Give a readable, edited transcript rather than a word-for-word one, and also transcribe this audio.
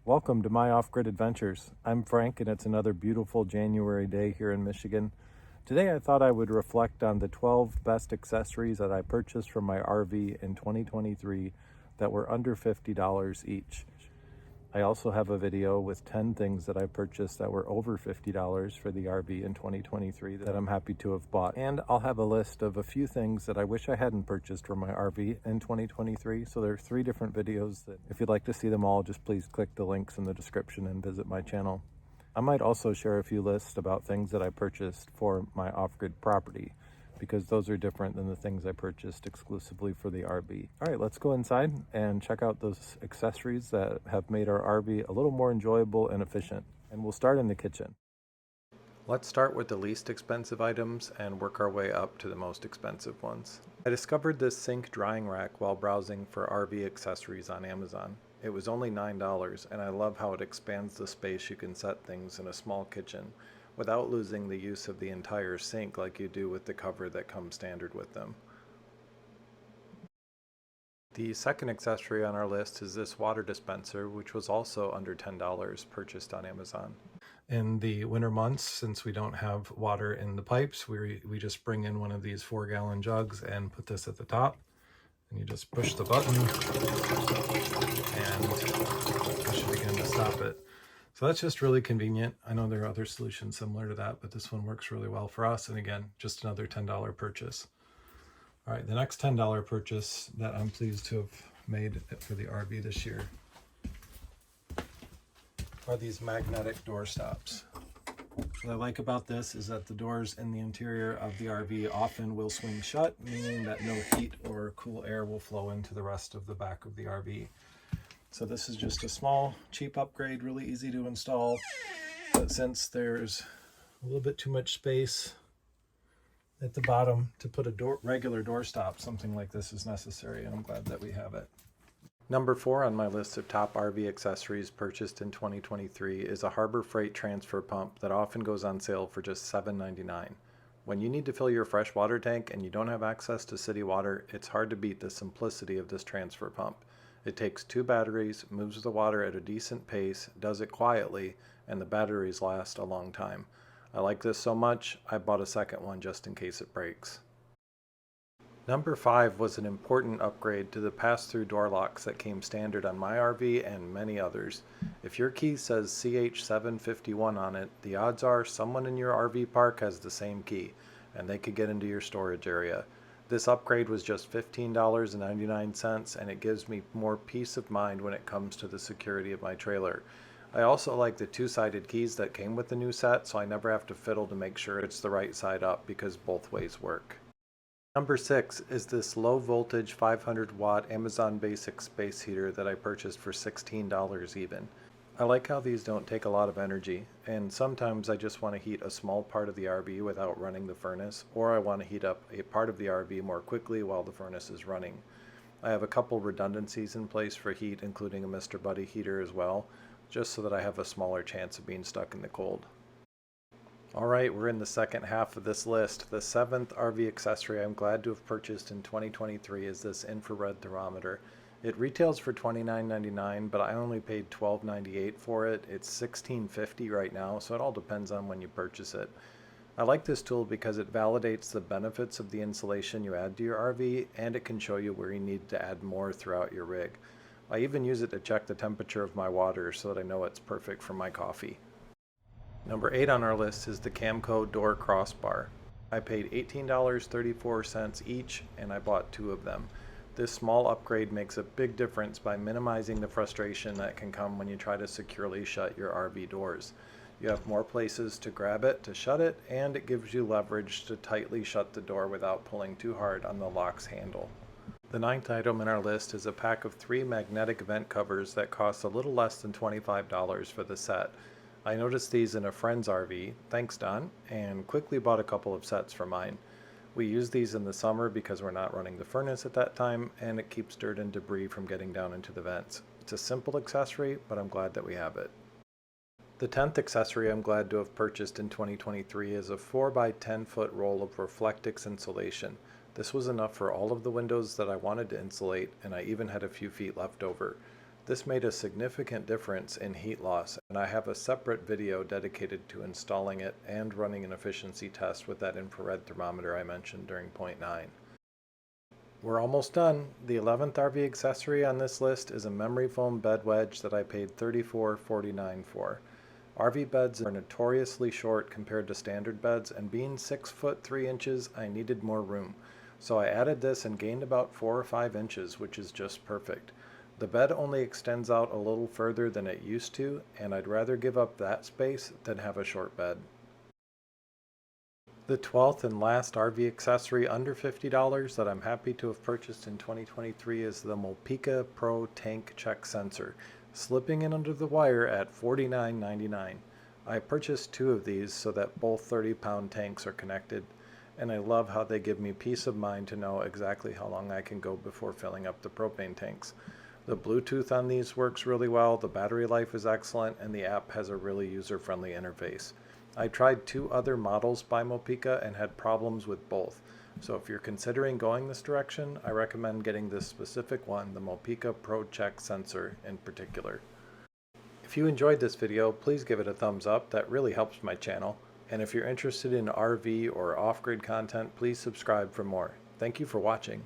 Welcome to my off-grid adventures. I'm Frank and it's another beautiful January day here in Michigan. Today I thought I would reflect on the 12 best accessories that I purchased from my RV in 2023 that were under $50 each. I also have a video with 10 things that I purchased that were over $50 for the RV in 2023 that I'm happy to have bought. And I'll have a list of a few things that I wish I hadn't purchased for my RV in 2023. So there are 3 different videos that if you'd like to see them all, just please click the links in the description and visit my channel. I might also share a few lists about things that I purchased for my off-grid property, because those are different than the things I purchased exclusively for the RV. All right, let's go inside and check out those accessories that have made our RV a little more enjoyable and efficient. And we'll start in the kitchen. Let's start with the least expensive items and work our way up to the most expensive ones. I discovered this sink drying rack while browsing for RV accessories on Amazon. It was only $9, and I love how it expands the space you can set things in a small kitchen without losing the use of the entire sink like you do with the cover that comes standard with them. The second accessory on our list is this water dispenser, which was also under $10 purchased on Amazon. In the winter months, since we don't have water in the pipes, we just bring in one of these 4-gallon jugs and put this at the top. And you just push the button and it should begin to stop it. So that's just really convenient. I know there are other solutions similar to that, but this one works really well for us. And again, just another $10 purchase. All right, the next $10 purchase that I'm pleased to have made for the RV this year are these magnetic door stops. What I like about this is that the doors in the interior of the RV often will swing shut, meaning that no heat or cool air will flow into the rest of the back of the RV. So this is just a small, cheap upgrade, really easy to install. But since there's a little bit too much space at the bottom to put a regular doorstop, something like this is necessary, and I'm glad that we have it. Number 4 on my list of top RV accessories purchased in 2023 is a Harbor Freight transfer pump that often goes on sale for just $7.99. When you need to fill your fresh water tank and you don't have access to city water, it's hard to beat the simplicity of this transfer pump. It takes 2 batteries, moves the water at a decent pace, does it quietly, and the batteries last a long time. I like this so much, I bought a second one just in case it breaks. Number 5 was an important upgrade to the pass-through door locks that came standard on my RV and many others. If your key says CH751 on it, the odds are someone in your RV park has the same key, and they could get into your storage area. This upgrade was just $15.99, and it gives me more peace of mind when it comes to the security of my trailer. I also like the 2-sided keys that came with the new set, so I never have to fiddle to make sure it's the right side up because both ways work. Number 6 is this low voltage 500 watt Amazon Basic space heater that I purchased for $16 even. I like how these don't take a lot of energy, and sometimes I just want to heat a small part of the RV without running the furnace, or I want to heat up a part of the RV more quickly while the furnace is running. I have a couple redundancies in place for heat, including a Mr. Buddy heater as well, just so that I have a smaller chance of being stuck in the cold. Alright, we're in the second half of this list. The 7th RV accessory I'm glad to have purchased in 2023 is this infrared thermometer. It retails for $29.99, but I only paid $12.98 for it. It's $16.50 right now, so it all depends on when you purchase it. I like this tool because it validates the benefits of the insulation you add to your RV, and it can show you where you need to add more throughout your rig. I even use it to check the temperature of my water so that I know it's perfect for my coffee. Number 8 on our list is the Camco door crossbar. I paid $18.34 each, and I bought 2 of them. This small upgrade makes a big difference by minimizing the frustration that can come when you try to securely shut your RV doors. You have more places to grab it to shut it, and it gives you leverage to tightly shut the door without pulling too hard on the lock's handle. The 9th item in our list is a pack of 3 magnetic vent covers that cost a little less than $25 for the set. I noticed these in a friend's RV, thanks Don, and quickly bought a couple of sets for mine. We use these in the summer because we're not running the furnace at that time, and it keeps dirt and debris from getting down into the vents. It's a simple accessory, but I'm glad that we have it. The 10th accessory I'm glad to have purchased in 2023 is a 4x10 foot roll of Reflectix insulation. This was enough for all of the windows that I wanted to insulate, and I even had a few feet left over. This made a significant difference in heat loss, and I have a separate video dedicated to installing it and running an efficiency test with that infrared thermometer I mentioned during point 9. We're almost done. The 11th RV accessory on this list is a memory foam bed wedge that I paid $34.49 for. RV beds are notoriously short compared to standard beds, and being 6 foot 3 inches, I needed more room. So I added this and gained about 4 or 5 inches, which is just perfect. The bed only extends out a little further than it used to, and I'd rather give up that space than have a short bed. The 12th and last RV accessory under $50 that I'm happy to have purchased in 2023 is the Mopeka Pro tank check sensor, slipping in under the wire at $49.99. I purchased 2 of these so that both 30-pound tanks are connected, and I love how they give me peace of mind to know exactly how long I can go before filling up the propane tanks. The Bluetooth on these works really well, the battery life is excellent, and the app has a really user-friendly interface. I tried 2 other models by Mopeka and had problems with both, so if you're considering going this direction, I recommend getting this specific one, the Mopeka Pro Check sensor in particular. If you enjoyed this video, please give it a thumbs up, that really helps my channel, and if you're interested in RV or off-grid content, please subscribe for more. Thank you for watching.